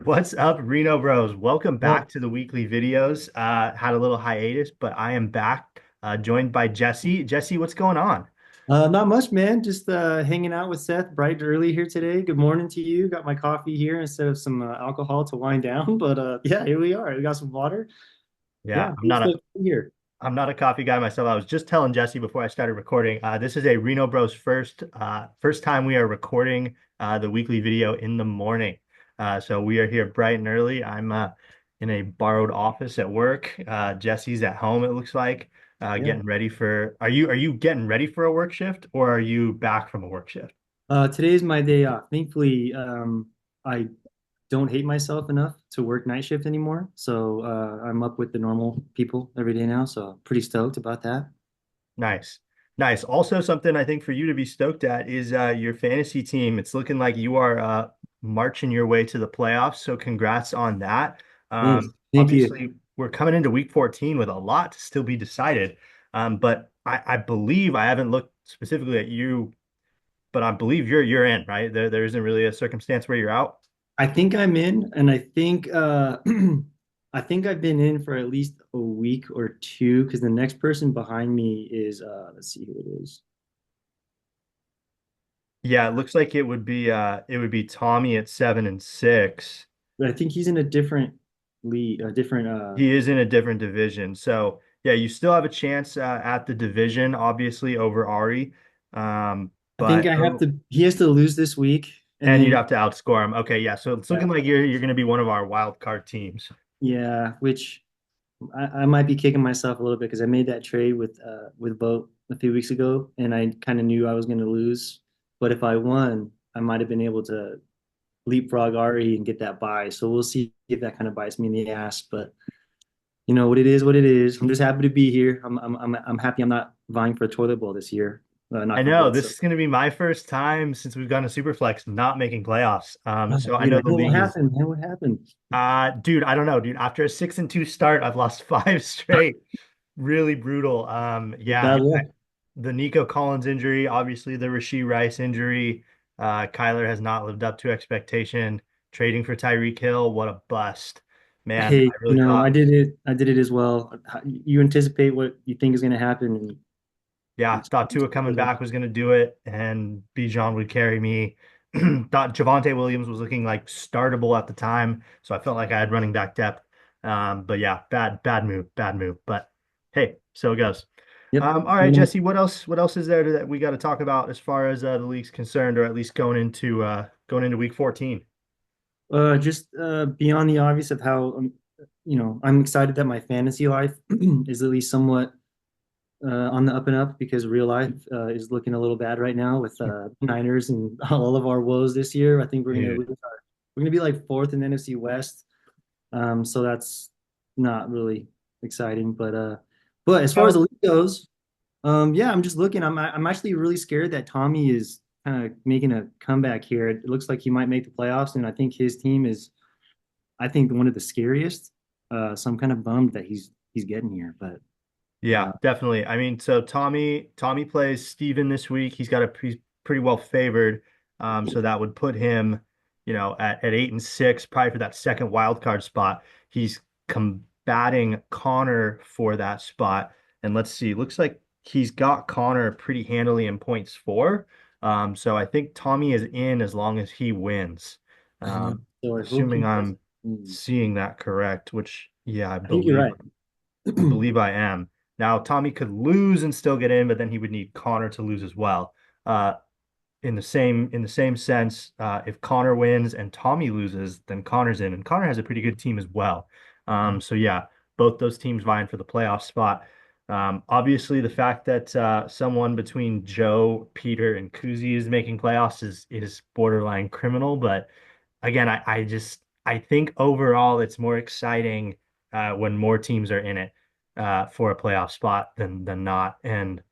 What's up, Reno Bros? Welcome Oh, back to the weekly videos. Had a little hiatus, but I am back, joined by Jesse. Jesse, what's going on? not much, man. Just hanging out with Seth bright and early here today. Good morning to you. Got my coffee here instead of some alcohol to wind down. But yeah, here we are. We got some water. Yeah, Yeah, we're still here. I'm not a coffee guy myself. I was just telling Jesse before I started recording. This is a Reno Bros first time we are recording the weekly video in the morning. So we are here bright and early. I'm in a borrowed office at work. Jesse's at home, it looks like, Yeah. getting ready for. Are you getting ready for a work shift, or are you back from a work shift? Today's my day off. Thankfully, I don't hate myself enough to work night shift anymore. So I'm up with the normal people every day now. So pretty stoked about that. Nice. Nice. Also, something I think for you to be stoked at is your fantasy team. It's looking like you are marching your way to the playoffs. So congrats on that. Thanks. Thank you. Obviously, we're coming into week 14 with a lot to still be decided. But I believe I haven't looked specifically at you, but I believe you're in, right? There isn't really a circumstance where you're out. I think I'm in, and I think I think I've been in for at least a week or two because the next person behind me is let's see who it is. Yeah, it looks like it would be Tommy at 7-6. But I think he's in a different league, a different He is in a different division. So yeah, you still have a chance at the division, obviously over Ari. Um, I think but I have oh, to he has to lose this week and and you'd then have to outscore him. Okay, yeah. So it's yeah, looking like you're going to be one of our wild card teams. yeah, which I might be kicking myself a little bit because I made that trade with Vote a few weeks ago and I kind of knew I was going to lose. But if I won, I might have been able to leapfrog Ari and get that buy. So we'll see if that kind of bites me in the ass. But you know what it is, what it is. I'm just happy to be here. I'm happy I'm not vying for a toilet bowl this year. I Knock on know wood. this So, is going to be my first time since we've gone to Superflex not making playoffs. So I dude, know I the know what league is happened, man. What happened? dude, I don't know, dude. After a 6-2 start, I've lost five straight. Really brutal. Yeah, Bad luck. the Nico Collins injury, obviously the Rashee Rice injury. Kyler has not lived up to expectation. Trading for Tyreek Hill, what a bust. Man, Hey, I really I thought, did it. I did it as well. You anticipate what you think is going to happen, and yeah, it's, thought Tua coming back was going to do it and Bijan would carry me. Thought Javonte Williams was looking like startable at the time, so I felt like I had running back depth. But yeah, bad move, bad move. But hey, so it goes. yep. All right, Jesse, what else is there that we got to talk about as far as the league's concerned, or at least going into week 14? Just beyond the obvious of how I'm excited that my fantasy life is at least somewhat on the up and up because real life is looking a little bad right now with Niners and all of our woes this year. I think Dude. we're gonna be like fourth in the NFC West. So that's not really exciting. But as far as the Oh, league goes, yeah, I'm just looking. I'm actually really scared that Tommy is kind of making a comeback here. It looks like he might make the playoffs, and I think his team is, I think, one of the scariest. So I'm kind of bummed that he's getting here, but yeah, uh, definitely. I mean, so Tommy plays Steven this week. He's pretty well favored. So that would put him, at 8-6, probably for that second wild card spot. He's combating Connor for that spot. And let's see, looks like he's got Connor pretty handily in points for. So I think Tommy is in as long as he wins. I know. Um, So I hope assuming he does. I'm seeing that correct, which yeah, I I think you're believe right. I believe I am. Now, Tommy could lose and still get in, but then he would need Connor to lose as well. Uh, in the same sense, if Connor wins and Tommy loses, then Connor's in, and Connor has a pretty good team as well. So yeah, both those teams vying for the playoff spot. Obviously, the fact that someone between Joe, Peter, and Kuzi is making playoffs is borderline criminal. But again, I think overall it's more exciting when more teams are in it for a playoff spot than not. And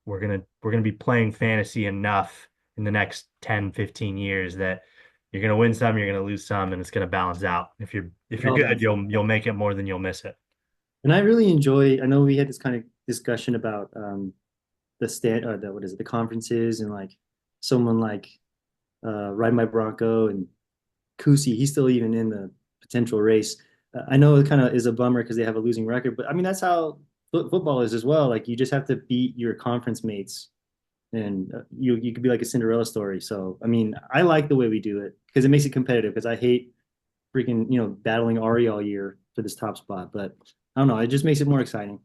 we're gonna be playing fantasy enough in the next 10, 15 years that you're gonna win some, you're gonna lose some, and it's gonna balance out. If you're All good, about you'll make it more than you'll miss it. And I really enjoy. I know we had this kind of discussion about the what is it, the conferences and like someone like Ride My Bronco and Kusi, he's still even in the potential race. I know it kind of is a bummer because they have a losing record, but I mean that's how football is as well. Like you just have to beat your conference mates, and you could be like a Cinderella story. So I mean, I like the way we do it because it makes it competitive. Because I hate freaking battling Ari all year for this top spot, but I don't know. It just makes it more exciting.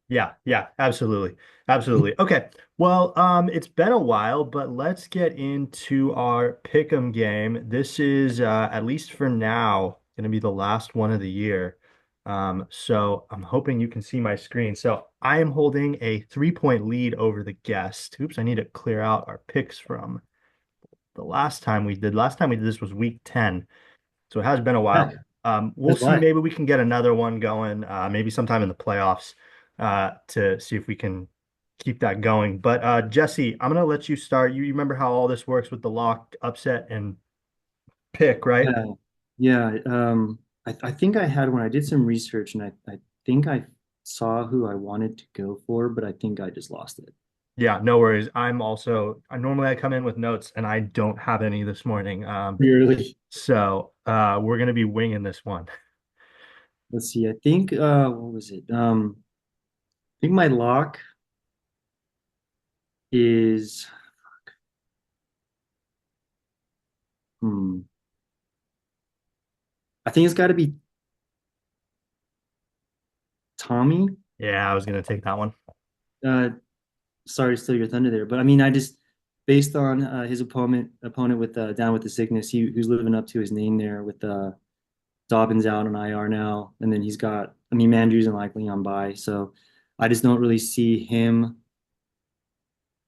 Yeah, yeah, absolutely. Absolutely. Okay. Well, it's been a while, but let's get into our pick'em game. This is at least for now going to be the last one of the year. So I'm hoping you can see my screen. So I am holding a 3-point lead over the guest. Oops, I need to clear out our picks from the last time we did. Last time we did this was week 10. So it has been a while. Heck, We'll that's see. why. Maybe we can get another one going, maybe sometime in the playoffs, to see if we can keep that going. But Jesse, I'm gonna let you start. You remember how all this works with the lock, upset, and pick, right? Yeah, yeah. I think I had when I did some research, and I think I saw who I wanted to go for, but I think I just lost it. Yeah, no worries. I normally I come in with notes and I don't have any this morning. Really? So we're gonna be winging this one. Let's see. I think what was it? I think my lock is hmm. I think it's got to be Tommy. Yeah, I was gonna take that one. Uh, Sorry to steal your thunder there, but I mean, I just based on his opponent with down with the sickness, who's living up to his name there with Dobbins out on IR now, and then he's got, I mean, Mandrews and likely on bye, so I just don't really see him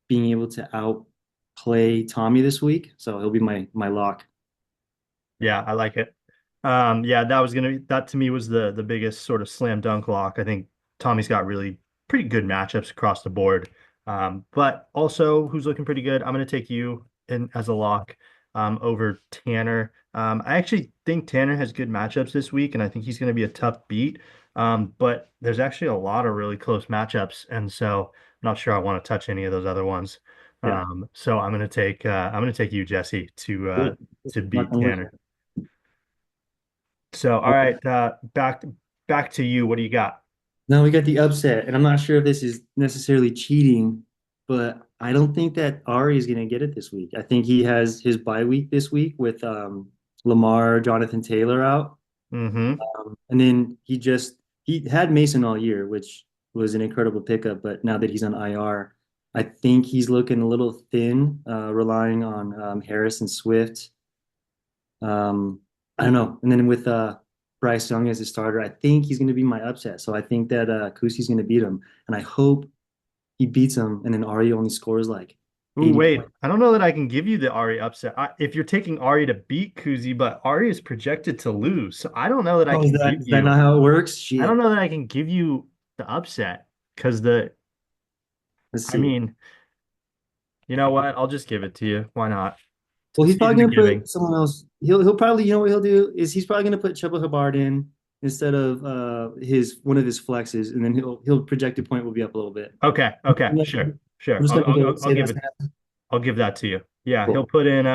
being able to outplay Tommy this week. So he'll be my lock. Yeah, I like it. Yeah, that was gonna be that to me was the biggest sort of slam dunk lock. I think Tommy's got really pretty good matchups across the board. But also who's looking pretty good. I'm gonna take you in as a lock over Tanner. I actually think Tanner has good matchups this week, and I think he's gonna be a tough beat. But there's actually a lot of really close matchups, and so I'm not sure I want to touch any of those other ones. Yeah, So I'm gonna take you, Jesse, good. to Knock beat on wood. Tanner. So, all right, back to you. What do you got? Now we got the upset, and I'm not sure if this is necessarily cheating, but I don't think that Ari is going to get it this week. I think he has his bye week this week with Lamar, Jonathan Taylor out, Mm-hmm. and then he had Mason all year, which was an incredible pickup. But now that he's on IR, I think he's looking a little thin, relying on Harris and Swift. I don't know. And then with Bryce Young as a starter, I think he's going to be my upset. So I think that Kusi's going to beat him, and I hope he beats him. And then Ari only scores like Ooh, 80 wait. points. I don't know that I can give you the Ari upset. If you're taking Ari to beat Kuzi, but Ari is projected to lose. So I don't know that I Oh, can give is that not you. how it works? I don't Shit. know that I can give you the upset because Let's I see. mean, you know what? I'll just give it to you. Why not? Well, he's Season probably of going to giving. put someone else. He'll probably, what he'll do is he's probably going to put Chuba Hubbard in instead of his one of his flexes, and then he'll projected point will be up a little bit. Okay, okay, I'm sure, sure. just going to go I'll say give that's it. I'll give that to you. Yeah, cool. he'll put in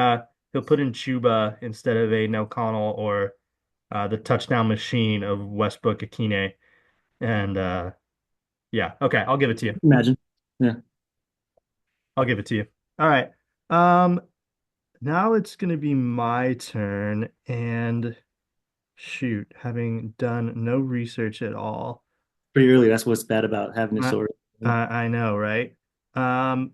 Chuba instead of Aiden O'Connell or the touchdown machine of Westbrook Akine. And yeah, okay, I'll give it to you. Imagine. Yeah. I'll give it to you. All right. Um, Now it's gonna be my turn, and shoot, having done no research at all. Pretty early. That's what's bad about having it I so early. I know, right? Um,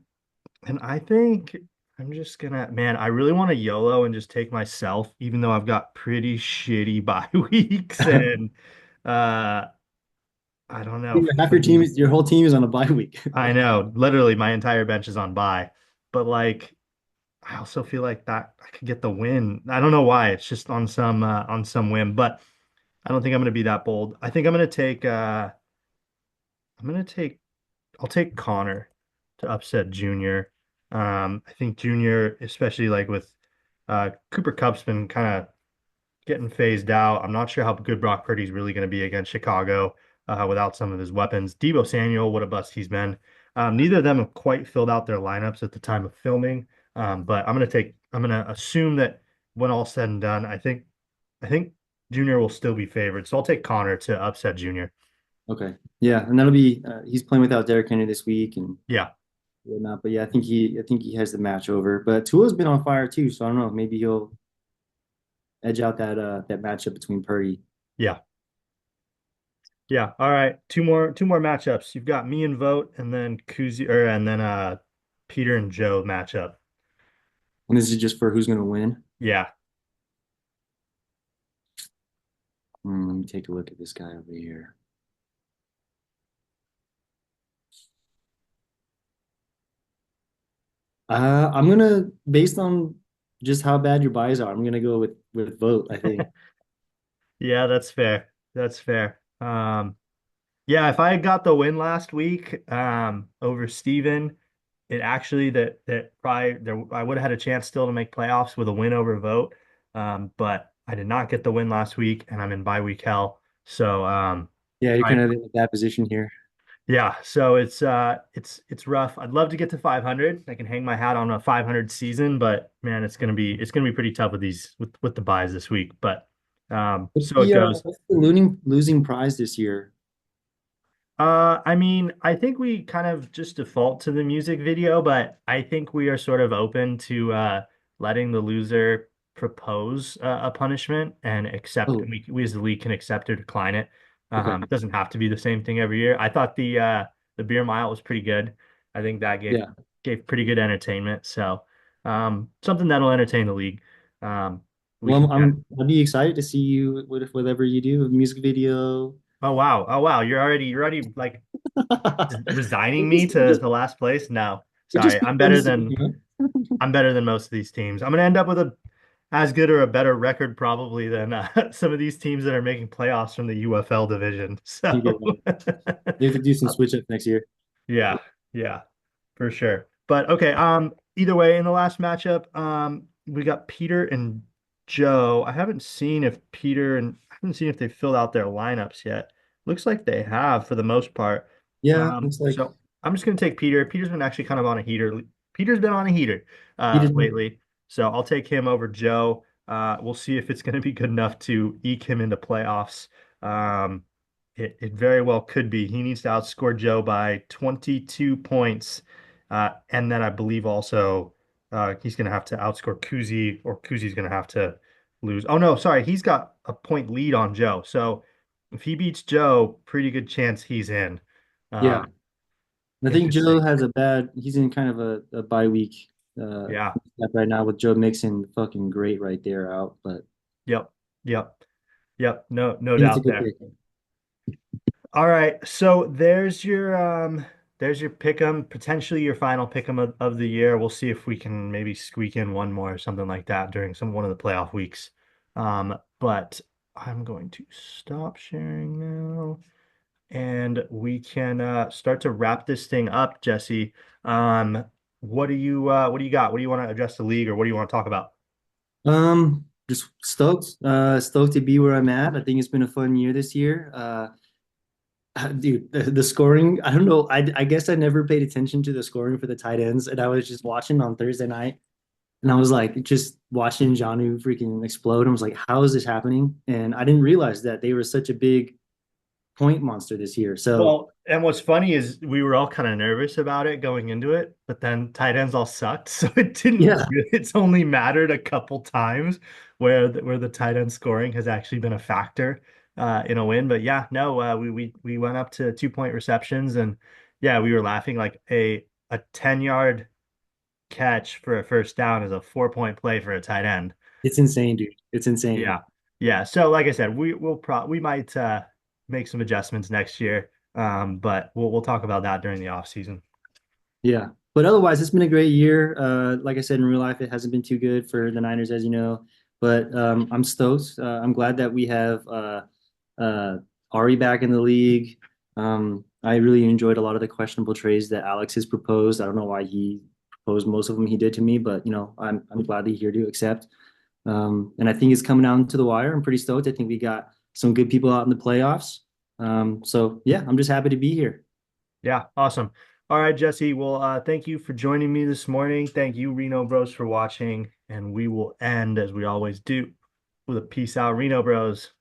and I think I'm just gonna, man, I really want to YOLO and just take myself, even though I've got pretty shitty bye weeks, and uh, I don't know, for Half some reason. your whole team is on a bye week. I know, literally my entire bench is on bye, but like I also feel like that I could get the win. I don't know why. It's just on some whim, but I don't think I'm gonna be that bold. I think I'm gonna take I'll take Connor to upset Junior. I think Junior, especially like with Cooper Kupp's been kind of getting phased out. I'm not sure how good Brock Purdy's really going to be against Chicago without some of his weapons. Debo Samuel, what a bust he's been. Neither of them have quite filled out their lineups at the time of filming. But I'm going to assume that when all said and done, I think I think Junior will still be favored. So I'll take Connor to upset Junior. Okay. Yeah, and that'll be he's playing without Derrick Henry this week and Yeah. whatnot. But yeah, I think he has the match over. But Tua's been on fire too, so I don't know. Maybe he'll edge out that matchup between Purdy. Yeah. Yeah. All right. Two more matchups. You've got me and Vote and then Kuzi or and then Peter and Joe matchup. And this is just for who's gonna win. Yeah. Let me take a look at this guy over here. I'm gonna based on just how bad your buys are, I'm gonna go with vote, I think. Yeah, that's fair. That's fair. Yeah, if I had got the win last week over Steven, it actually that probably there I would have had a chance still to make playoffs with a win over Vote. But I did not get the win last week and I'm in bye week hell. So Yeah, you're I kind of in a bad position here. yeah, so it's rough. I'd love to get to 500. I can hang my hat on a 500 season, but man, it's gonna be pretty tough with these with the buys this week. But so it goes. What's the losing prize this year? I mean, I think we kind of just default to the music video, but I think we are sort of open to letting the loser propose a punishment and accept. Oh, We as the league can accept or decline it. okay. It doesn't have to be the same thing every year. I thought the beer mile was pretty good. I think that Yeah. gave pretty good entertainment. So something that'll entertain the league. Um, we Well, can. I'd be excited to see you with whatever you do, a music video. Oh wow! Oh wow! You're already like resigning me Just, to just, the last place? No, it'd sorry. just be fun to see, you know? I'm better than most of these teams. I'm gonna end up with a as good or a better record probably than some of these teams that are making playoffs from the UFL division. I think you're So right. They have to do some switch up next year. yeah, yeah, for sure. But okay, either way, in the last matchup, we got Peter and Joe. I haven't seen if they filled out their lineups yet. Looks like they have for the most part. Yeah, looks like So I'm just gonna take Peter. Peter's been actually kind of on a heater. Peter's been on a heater he did. lately. So I'll take him over Joe. We'll see if it's gonna be good enough to eke him into playoffs. Um, it very well could be. He needs to outscore Joe by 22 points. And then I believe also he's going to have to outscore Kuzi, or Kuzi's going to have to lose. Oh, no, sorry. He's got a point lead on Joe. So if he beats Joe, pretty good chance he's in. Uh, Yeah. I think Joe interesting. has he's in kind of a bye week Yeah. step right now with Joe Mixon fucking great right there out, but Yep. Yep. Yep. No I think it's a doubt good there. pick. All right, so there's your pick 'em, potentially your final pick 'em of the year. We'll see if we can maybe squeak in one more or something like that during one of the playoff weeks. But I'm going to stop sharing now, and we can start to wrap this thing up, Jesse. What do you got? What do you want to address the league, or what do you want to talk about? Just stoked to be where I'm at. I think it's been a fun year this year. Dude, the scoring, I don't know. I guess I never paid attention to the scoring for the tight ends, and I was just watching on Thursday night, and I was like, just watching Jonnu freaking explode. I was like, how is this happening? And I didn't realize that they were such a big point monster this year. So Well, and what's funny is we were all kind of nervous about it going into it, but then tight ends all sucked, so it didn't. yeah, It's only mattered a couple times where the tight end scoring has actually been a factor in a win. But yeah, no, we went up to 2 point receptions, and yeah, we were laughing like a 10-yard catch for a first down is a 4 point play for a tight end. it's insane, dude. It's insane. Yeah. Yeah. So like I said, we might make some adjustments next year. But we'll talk about that during the off season. Yeah. But otherwise, it's been a great year. Like I said, in real life, it hasn't been too good for the Niners, as you know. But I'm stoked. I'm glad that we have uh, Ari back in the league. I really enjoyed a lot of the questionable trades that Alex has proposed. I don't know why he proposed most of them he did to me, but I'm gladly here to accept. And I think it's coming down to the wire. I'm pretty stoked. I think we got some good people out in the playoffs. So yeah, I'm just happy to be here. Yeah, awesome. All right, Jesse. Well, thank you for joining me this morning. Thank you, Reno Bros, for watching, and we will end as we always do. with a peace out, Reno Bros.